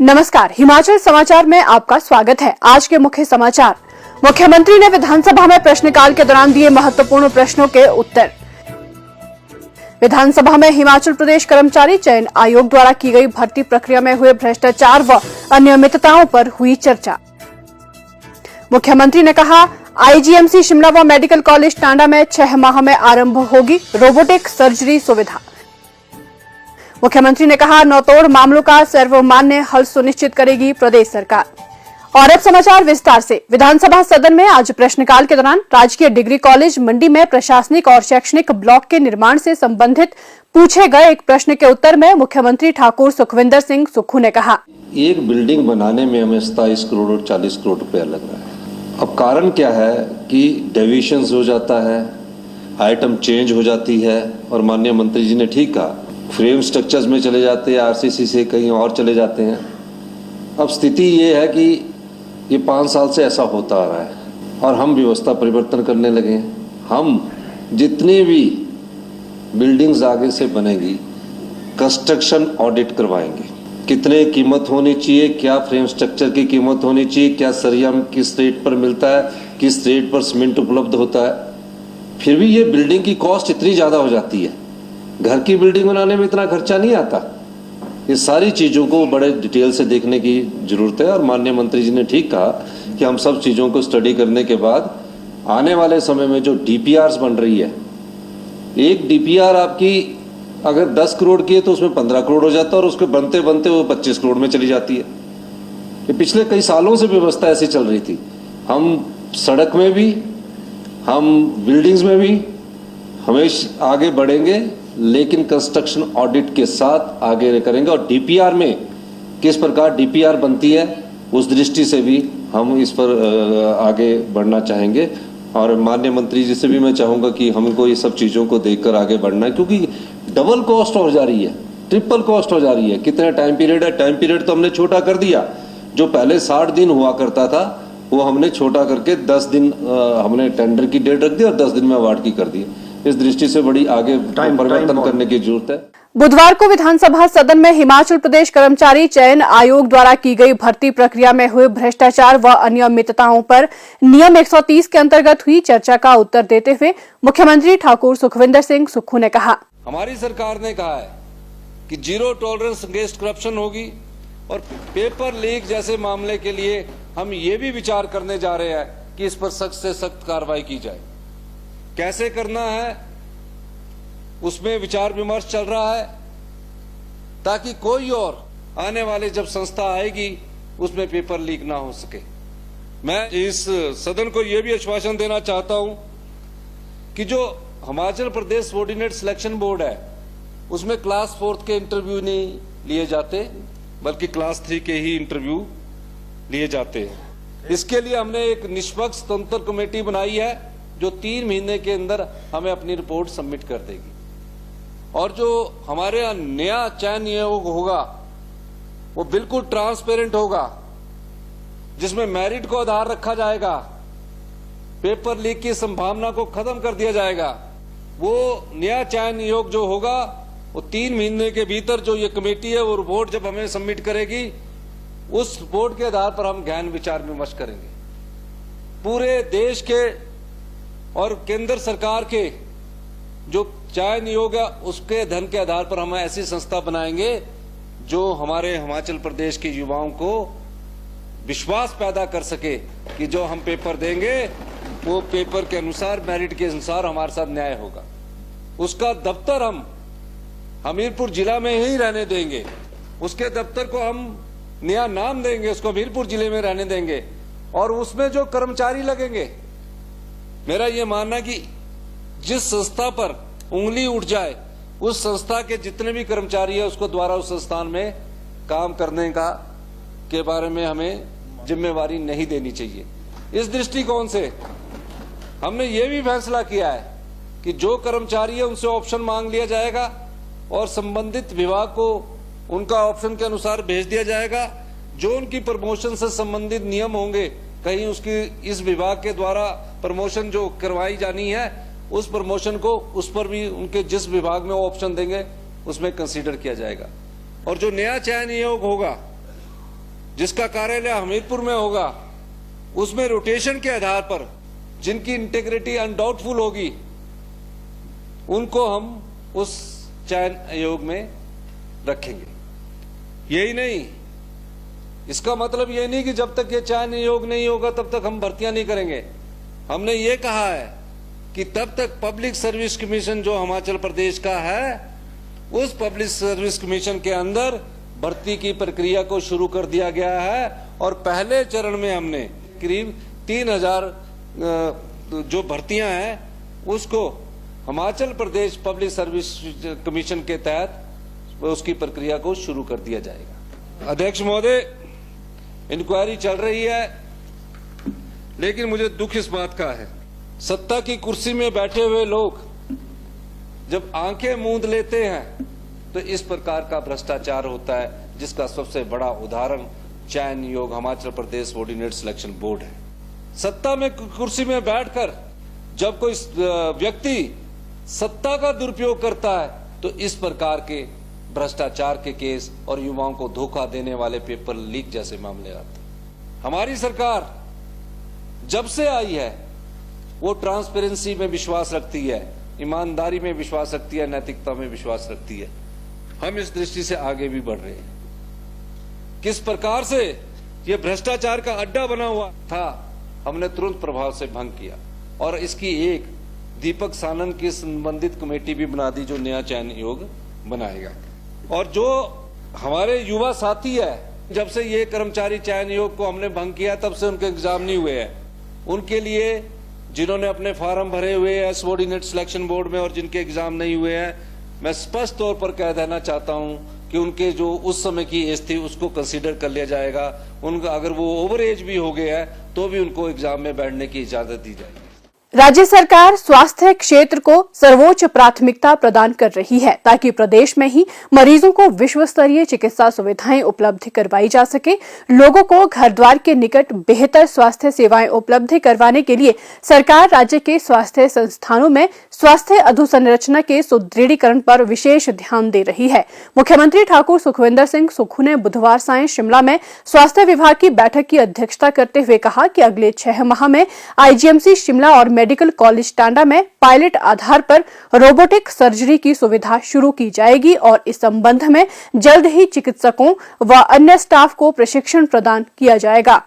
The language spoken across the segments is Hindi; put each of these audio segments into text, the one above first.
नमस्कार, हिमाचल समाचार में आपका स्वागत है। आज के मुख्य समाचार। मुख्यमंत्री ने विधानसभा में प्रश्नकाल के दौरान दिए महत्वपूर्ण प्रश्नों के उत्तर। विधानसभा में हिमाचल प्रदेश कर्मचारी चयन आयोग द्वारा की गई भर्ती प्रक्रिया में हुए भ्रष्टाचार व अनियमितताओं पर हुई चर्चा। मुख्यमंत्री ने कहा, आईजीएमसी शिमला व मेडिकल कॉलेज टांडा में 6 माह में आरंभ होगी रोबोटिक सर्जरी सुविधा। मुख्यमंत्री ने कहा, नौतोड़ मामलों का सर्वमान्य हल सुनिश्चित करेगी प्रदेश सरकार। और अब समाचार विस्तार से। विधानसभा सदन में आज प्रश्नकाल के दौरान राजकीय डिग्री कॉलेज मंडी में प्रशासनिक और शैक्षणिक ब्लॉक के निर्माण से संबंधित पूछे गए एक प्रश्न के उत्तर में मुख्यमंत्री ठाकुर सुखविंदर सिंह सुक्खू ने कहा, एक बिल्डिंग बनाने में हमें 27 करोड़ और 40 करोड़ रुपया लग रहा है। अब कारण क्या है कि डेविएशंस हो जाता है, आइटम चेंज हो जाती है और माननीय मंत्री जी ने ठीक कहा, फ्रेम स्ट्रक्चर्स में चले जाते हैं, आरसीसी से कहीं और चले जाते हैं। अब स्थिति ये है कि ये 5 साल से ऐसा होता आ रहा है और हम व्यवस्था परिवर्तन करने लगे हैं। हम जितनी भी बिल्डिंग्स आगे से बनेगी कंस्ट्रक्शन ऑडिट करवाएंगे। कितने कीमत होनी चाहिए, क्या फ्रेम स्ट्रक्चर की कीमत होनी चाहिए, क्या सरिया किस रेट पर मिलता है, किस रेट पर सीमेंट उपलब्ध होता है। फिर भी ये बिल्डिंग की कॉस्ट इतनी ज़्यादा हो जाती है, घर की बिल्डिंग बनाने में इतना खर्चा नहीं आता। ये सारी चीज़ों को बड़े डिटेल से देखने की जरूरत है और माननीय मंत्री जी ने ठीक कहा कि हम सब चीज़ों को स्टडी करने के बाद आने वाले समय में जो डीपीआरस बन रही है, एक डीपीआर आपकी अगर 10 करोड़ की है तो उसमें 15 करोड़ हो जाता है और उसके बनते बनते वो 25 करोड़ में चली जाती है। ये पिछले कई सालों से व्यवस्था ऐसी चल रही थी। हम सड़क में भी, हम बिल्डिंग्स में भी हमेशा आगे बढ़ेंगे, लेकिन कंस्ट्रक्शन ऑडिट के साथ आगे करेंगे। और डीपीआर में किस प्रकार डीपीआर बनती है उस दृष्टि से भी हम इस पर आगे बढ़ना चाहेंगे। और माननीय मंत्री जी से भी मैं चाहूँगा कि हमको ये सब चीज़ों को देखकर आगे बढ़ना है, क्योंकि डबल कॉस्ट हो जा रही है, ट्रिपल कॉस्ट हो जा रही है। कितना टाइम पीरियड है, टाइम पीरियड तो हमने छोटा कर दिया। जो पहले 60 दिन हुआ करता था वो हमने छोटा करके 10 दिन हमने टेंडर की डेट रख दी और 10 दिन में अवार्ड की कर दी। इस दृष्टि से बड़ी आगे परिवर्तन करने की जरूरत है। बुधवार को विधानसभा सदन में हिमाचल प्रदेश कर्मचारी चयन आयोग द्वारा की गई भर्ती प्रक्रिया में हुए भ्रष्टाचार व अनियमितताओं पर नियम 130 के अंतर्गत हुई चर्चा का उत्तर देते हुए मुख्यमंत्री ठाकुर सुखविंदर सिंह सुक्खू ने कहा, हमारी सरकार ने कहा है कि जीरो टॉलरेंस अगेंस्ट करप्शन होगी और पेपर लीक जैसे मामले के लिए हम ये भी विचार करने जा रहे हैं कि इस पर सख्त से सख्त कार्रवाई की जाए। कैसे करना है उसमें विचार विमर्श चल रहा है, ताकि कोई और आने वाले जब संस्था आएगी उसमें पेपर लीक ना हो सके। मैं इस सदन को यह भी आश्वासन देना चाहता हूं कि जो Himachal Pradesh subordinate selection board है उसमें क्लास 4 के इंटरव्यू नहीं लिए जाते, बल्कि क्लास 3 के ही इंटरव्यू लिए जाते हैं। इसके लिए हमने एक निष्पक्ष स्वतंत्र कमेटी बनाई है जो 3 महीने के अंदर हमें अपनी रिपोर्ट सबमिट कर देगी। और जो हमारे यहाँ नया चयन नियोग होगा वो बिल्कुल ट्रांसपेरेंट होगा, जिसमें मेरिट को आधार रखा जाएगा, पेपर लीक की संभावना को खत्म कर दिया जाएगा। वो नया चयन नियोग जो होगा वो 3 महीने के भीतर जो ये कमेटी है वो रिपोर्ट जब हमें सबमिट करेगी, उस रिपोर्ट के आधार पर हम गहन विचार विमर्श करेंगे। पूरे देश के और केंद्र सरकार के जो चयन नियोग है उसके धन के आधार पर हम ऐसी संस्था बनाएंगे जो हमारे हिमाचल प्रदेश के युवाओं को विश्वास पैदा कर सके कि जो हम पेपर देंगे वो पेपर के अनुसार, मेरिट के अनुसार हमारे साथ न्याय होगा। उसका दफ्तर हम हमीरपुर जिला में ही रहने देंगे, उसके दफ्तर को हम नया नाम देंगे, उसको हमीरपुर जिले में रहने देंगे। और उसमें जो कर्मचारी लगेंगे, मेरा ये मानना कि जिस संस्था पर उंगली उठ जाए उस संस्था के जितने भी कर्मचारी है उसको द्वारा उस संस्थान में काम करने का के बारे में हमें जिम्मेवारी नहीं देनी चाहिए। इस दृष्टिकोण से हमने ये भी फैसला किया है कि जो कर्मचारी है उनसे ऑप्शन मांग लिया जाएगा और संबंधित विभाग को उनका ऑप्शन के अनुसार भेज दिया जाएगा। जो उनकी प्रमोशन से संबंधित नियम होंगे, कहीं उसकी इस विभाग के द्वारा प्रमोशन जो करवाई जानी है उस प्रमोशन को उस पर भी उनके जिस विभाग में ऑप्शन देंगे उसमें कंसीडर किया जाएगा। और जो नया चयन नियोग होगा जिसका कार्यालय हमीरपुर में होगा, उसमें रोटेशन के आधार पर जिनकी इंटेग्रिटी अनडाउटफुल होगी, उनको हम उस चयन आयोग में रखेंगे। यही नहीं, इसका मतलब ये नहीं कि जब तक ये चयन आयोग नहीं होगा तब तक हम भर्तियां नहीं करेंगे। हमने ये कहा है कि तब तक पब्लिक सर्विस कमीशन जो हिमाचल प्रदेश का है, उस पब्लिक सर्विस कमीशन के अंदर भर्ती की प्रक्रिया को शुरू कर दिया गया है और पहले चरण में हमने करीब 3000 जो भर्तियां हैं उसको Himachal Pradesh public service commission के तहत उसकी प्रक्रिया को शुरू कर दिया जाएगा। अध्यक्ष महोदय, इंक्वायरी चल रही है, लेकिन मुझे दुख इस बात का है, सत्ता की कुर्सी में बैठे हुए लोग जब आंखें मूंद लेते हैं तो इस प्रकार का भ्रष्टाचार होता है, जिसका सबसे बड़ा उदाहरण चयन आयोग Himachal Pradesh ordinate selection board है। सत्ता में कुर्सी में बैठकर जब कोई व्यक्ति सत्ता का दुरुपयोग करता है तो इस प्रकार के भ्रष्टाचार के केस और युवाओं को धोखा देने वाले पेपर लीक जैसे मामले आते हैं। हमारी सरकार जब से आई है वो ट्रांसपेरेंसी में विश्वास रखती है, ईमानदारी में विश्वास रखती है, नैतिकता में विश्वास रखती है। हम इस दृष्टि से आगे भी बढ़ रहे हैं। किस प्रकार से ये भ्रष्टाचार का अड्डा बना हुआ था, हमने तुरंत प्रभाव से भंग किया और इसकी एक दीपक सानंद की संबंधित कमेटी भी बना दी जो नया चयन आयोग बनाएगा। और जो हमारे युवा साथी है, जब से ये कर्मचारी चयन आयोग को हमने भंग किया तब से उनके एग्जाम नहीं हुए हैं। उनके लिए जिन्होंने अपने फॉर्म भरे हुए हैं सबऑर्डिनेट सिलेक्शन बोर्ड में और जिनके एग्जाम नहीं हुए हैं, मैं स्पष्ट तौर पर कह देना चाहता हूं कि उनके जो उस समय की एज थी उसको कंसीडर कर लिया जाएगा। उनका अगर वो ओवर एज भी हो गया है तो भी उनको एग्जाम में बैठने की इजाजत दी जाएगी। राज्य सरकार स्वास्थ्य क्षेत्र को सर्वोच्च प्राथमिकता प्रदान कर रही है ताकि प्रदेश में ही मरीजों को विश्व स्तरीय चिकित्सा सुविधाएं उपलब्ध करवाई जा सके। लोगों को घर द्वार के निकट बेहतर स्वास्थ्य सेवाएं उपलब्ध करवाने के लिए सरकार राज्य के स्वास्थ्य संस्थानों में स्वास्थ्य अधोसंरचना के सुदृढ़ीकरण पर विशेष ध्यान दे रही है। मुख्यमंत्री ठाकुर सुखविंदर सिंह सुक्खू ने बुधवार सांय शिमला में स्वास्थ्य विभाग की बैठक की अध्यक्षता करते हुए कहा कि अगले 6 माह में आईजीएमसी शिमला और मेडिकल कॉलेज टांडा में पायलट आधार पर रोबोटिक सर्जरी की सुविधा शुरू की जाएगी और इस संबंध में जल्द ही चिकित्सकों व अन्य स्टाफ को प्रशिक्षण प्रदान किया जाएगा।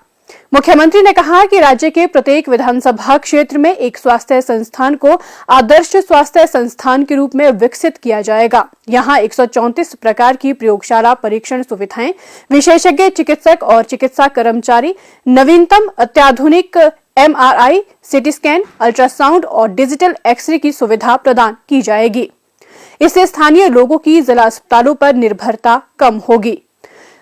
मुख्यमंत्री ने कहा कि राज्य के प्रत्येक विधानसभा क्षेत्र में एक स्वास्थ्य संस्थान को आदर्श स्वास्थ्य संस्थान के रूप में विकसित किया जाएगा। यहां 134 प्रकार की प्रयोगशाला परीक्षण सुविधाएं, विशेषज्ञ चिकित्सक और चिकित्सा कर्मचारी, नवीनतम अत्याधुनिक MRI, सीटी स्कैन, अल्ट्रासाउंड और डिजिटल एक्सरे की सुविधा प्रदान की जाएगी। इससे स्थानीय लोगों की जिला अस्पतालों पर निर्भरता कम होगी।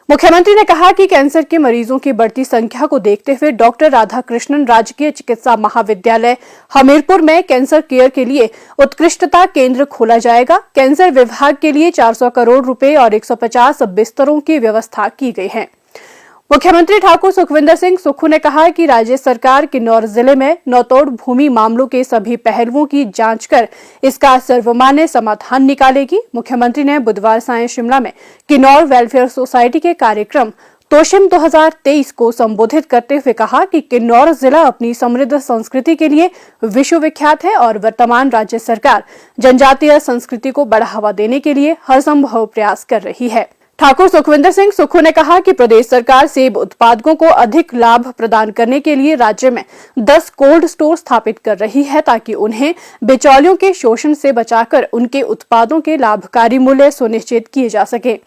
मुख्यमंत्री ने कहा कि कैंसर के मरीजों की बढ़ती संख्या को देखते हुए डॉक्टर राधाकृष्णन राजकीय चिकित्सा महाविद्यालय हमीरपुर में कैंसर केयर के लिए उत्कृष्टता केंद्र खोला जाएगा। कैंसर विभाग के लिए 400 करोड़ रुपए और 150 बिस्तरों की व्यवस्था की गई है। मुख्यमंत्री ठाकुर सुखविंदर सिंह सुक्खू ने कहा कि राज्य सरकार किन्नौर जिले में नौतोड़ भूमि मामलों के सभी पहलुओं की जांच कर इसका सर्वमान्य समाधान निकालेगी। मुख्यमंत्री ने बुधवार सांय शिमला में किन्नौर वेलफेयर सोसाइटी के कार्यक्रम तोशिम 2023 को संबोधित करते हुए कहा कि किन्नौर जिला अपनी समृद्ध संस्कृति के लिए विश्वविख्यात है और वर्तमान राज्य सरकार जनजातीय संस्कृति को बढ़ावा देने के लिए हर संभव प्रयास कर रही है। ठाकुर सुखविंदर सिंह सुक्खू ने कहा कि प्रदेश सरकार सेब उत्पादकों को अधिक लाभ प्रदान करने के लिए राज्य में 10 कोल्ड स्टोर स्थापित कर रही है ताकि उन्हें बिचौलियों के शोषण से बचाकर उनके उत्पादों के लाभकारी मूल्य सुनिश्चित किए जा सके।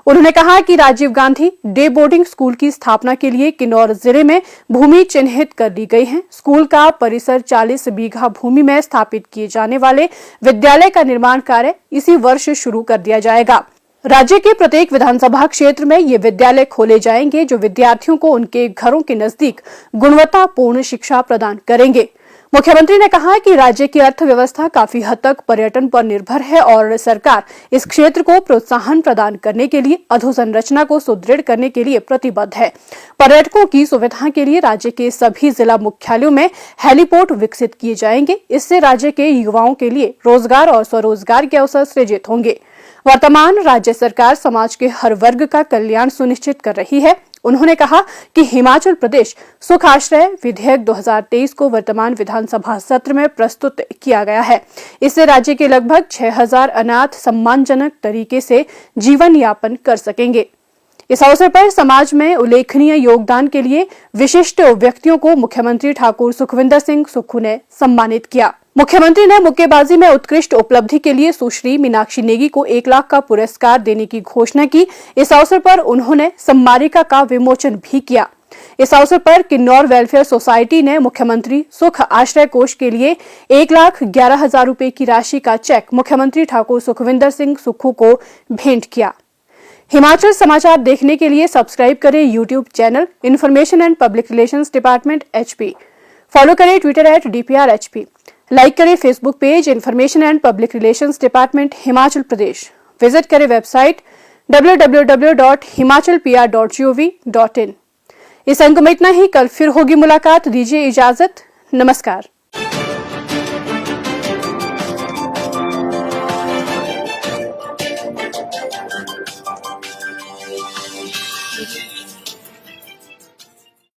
उन्होंने कहा कि Rajiv Gandhi day boarding school की स्थापना के लिए किन्नौर जिले में भूमि चिन्हित कर ली गई है। स्कूल का परिसर 40 बीघा भूमि में स्थापित किए जाने वाले विद्यालय का निर्माण कार्य इसी वर्ष शुरू कर दिया जाएगा। राज्य के प्रत्येक विधानसभा क्षेत्र में ये विद्यालय खोले जाएंगे जो विद्यार्थियों को उनके घरों के नजदीक गुणवत्तापूर्ण शिक्षा प्रदान करेंगे। मुख्यमंत्री ने कहा कि राज्य की अर्थव्यवस्था काफी हद तक पर्यटन पर निर्भर है और सरकार इस क्षेत्र को प्रोत्साहन प्रदान करने के लिए अधोसंरचना को सुदृढ़ करने के लिए प्रतिबद्ध है। पर्यटकों की सुविधा के लिए राज्य के सभी जिला मुख्यालयों में हेलीपोर्ट विकसित किए जाएंगे। इससे राज्य के युवाओं के लिए रोजगार और स्वरोजगार के अवसर सृजित होंगे। वर्तमान राज्य सरकार समाज के हर वर्ग का कल्याण सुनिश्चित कर रही है उन्होंने कहा कि हिमाचल प्रदेश सुख आश्रय विधेयक 2023 को वर्तमान विधानसभा सत्र में प्रस्तुत किया गया है। इससे राज्य के लगभग 6000 अनाथ सम्मानजनक तरीके से जीवन यापन कर सकेंगे। इस अवसर पर समाज में उल्लेखनीय योगदान के लिए विशिष्ट व्यक्तियों को मुख्यमंत्री ठाकुर सुखविंदर सिंह सुक्खू ने सम्मानित किया। मुख्यमंत्री ने मुक्केबाजी में उत्कृष्ट उपलब्धि के लिए सुश्री मीनाक्षी नेगी को 1 लाख का पुरस्कार देने की घोषणा की। इस अवसर पर उन्होंने स्मारिका का विमोचन भी किया। इस अवसर पर किन्नौर वेलफेयर सोसाइटी ने मुख्यमंत्री सुख आश्रय कोष के लिए 1,11,000 रुपए की राशि का चेक मुख्यमंत्री ठाकुर सुखविंदर सिंह सुक्खू को भेंट किया। हिमाचल समाचार देखने के लिए सब्सक्राइब करें YouTube channel information and public relations department HP। Follow करें ट्विटर @DPR-HP। लाइक करें Facebook page information and public relations department Himachal Pradesh. Visit करें वेबसाइट www.himachalpr.gov.in। इस अंक में इतना ही। कल फिर होगी मुलाकात। दीजिए इजाजत। नमस्कार।